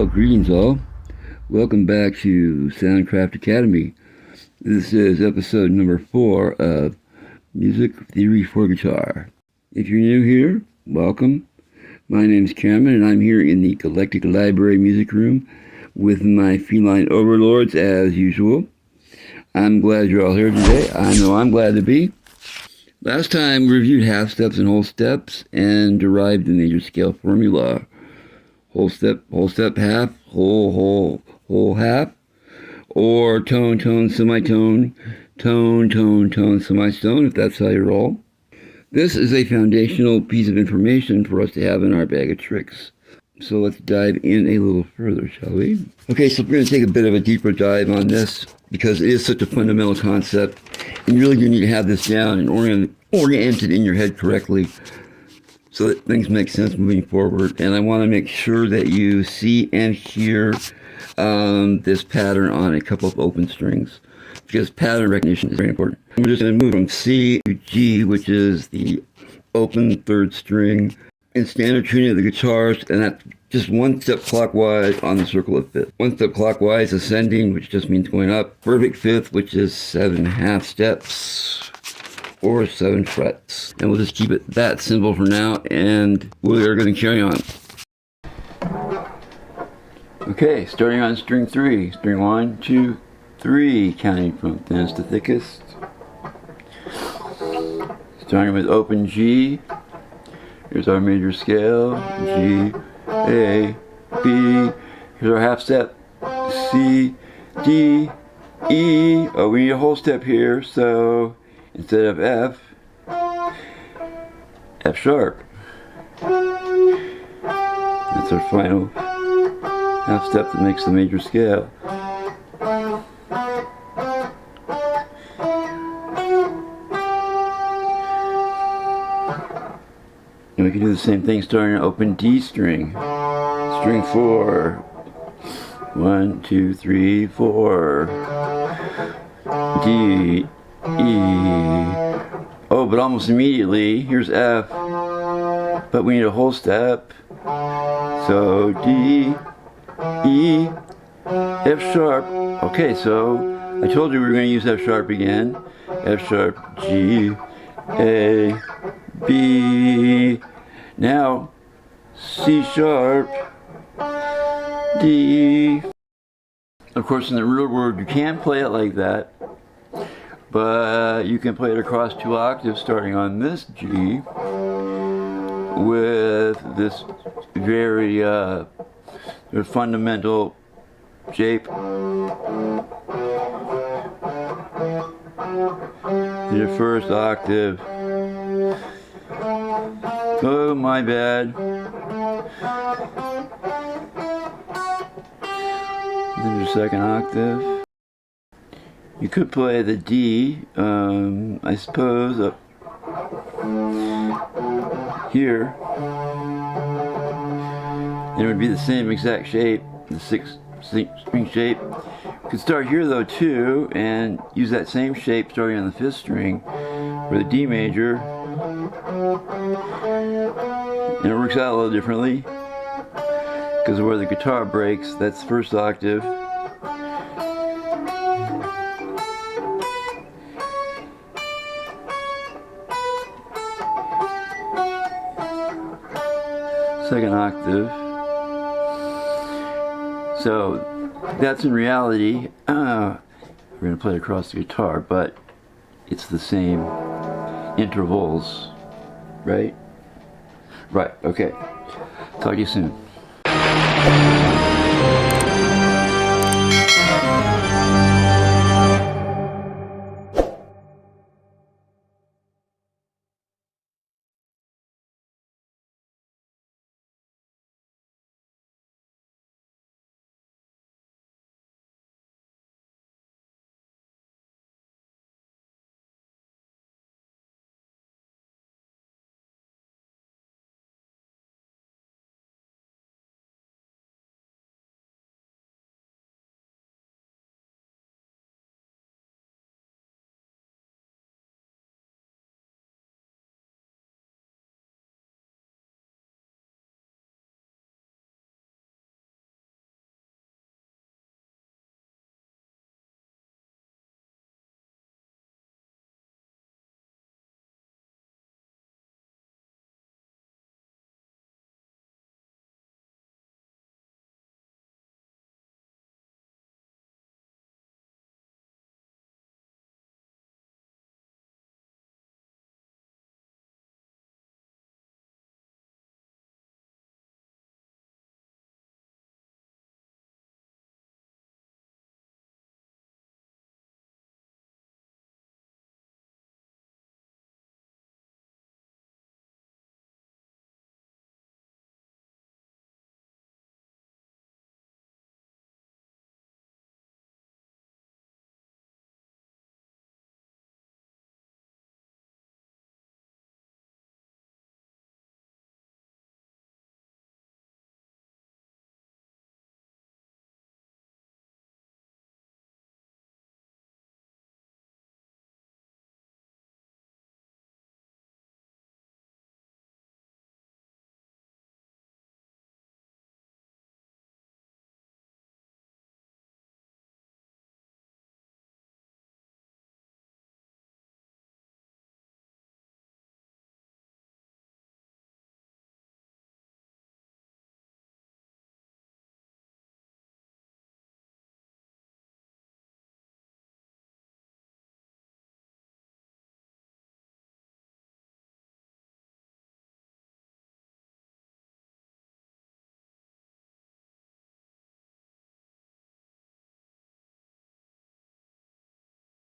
Well, greetings all. Welcome back to Soundcraft Academy. This is episode number 4 of Music Theory for Guitar. If you're new here, welcome. My name's Cameron, and I'm here in the Galactic Library Music Room with my feline overlords as usual. I'm glad you're all here today. I know I'm glad to be. Last time we reviewed half steps and whole steps and derived the major scale formula. Whole step, half, whole, half, or tone, semitone, tone, semistone, if that's how you roll. This is a foundational piece of information for us to have in our bag of tricks. So let's dive in a little further, shall we? Okay, so we're going to take a bit of a deeper dive on this because it is such a fundamental concept, and you really do need to have this down and oriented in your head correctly so that things make sense moving forward. And I want to make sure that you see and hear this pattern on a couple of open strings, because pattern recognition is very important. We're just going to move from C to G, which is the open third string in standard tuning of the guitars, and that's just one step clockwise on the circle of fifth. One step clockwise ascending, which just means going up. Perfect fifth, which is 7.5 steps. Or 7 frets. And we'll just keep it that simple for now, and we are going to carry on. Okay, starting on string 3. String 1, 2, 3, counting from thinnest to thickest. Starting with open G. Here's our major scale. G, A, B. Here's our half step. C, D, E. Oh, we need a whole step here, so instead of F, F sharp. That's our final half step that makes the major scale. And we can do the same thing starting on open D string. String 4. 1, 2, 3, 4. D, E. Oh, but almost immediately, here's F, but we need a whole step. So D, E, F sharp. Okay, so I told you we were going to use F sharp again. F sharp, G, A, B. Now C sharp, D. Of course, in the real world, you can't play it like that. But you can play it across 2 octaves starting on this G with this very fundamental shape. The first octave. Oh, my bad. Then your second octave. You could play the D, I suppose, up here. And it would be the same exact shape, the 6-string shape. You could start here though too, and use that same shape starting on the 5th string for the D major. And it works out a little differently because of where the guitar breaks. That's the first octave. Second octave. So that's in reality, we're going to play it across the guitar, but it's the same intervals, right? Right, okay. Talk to you soon.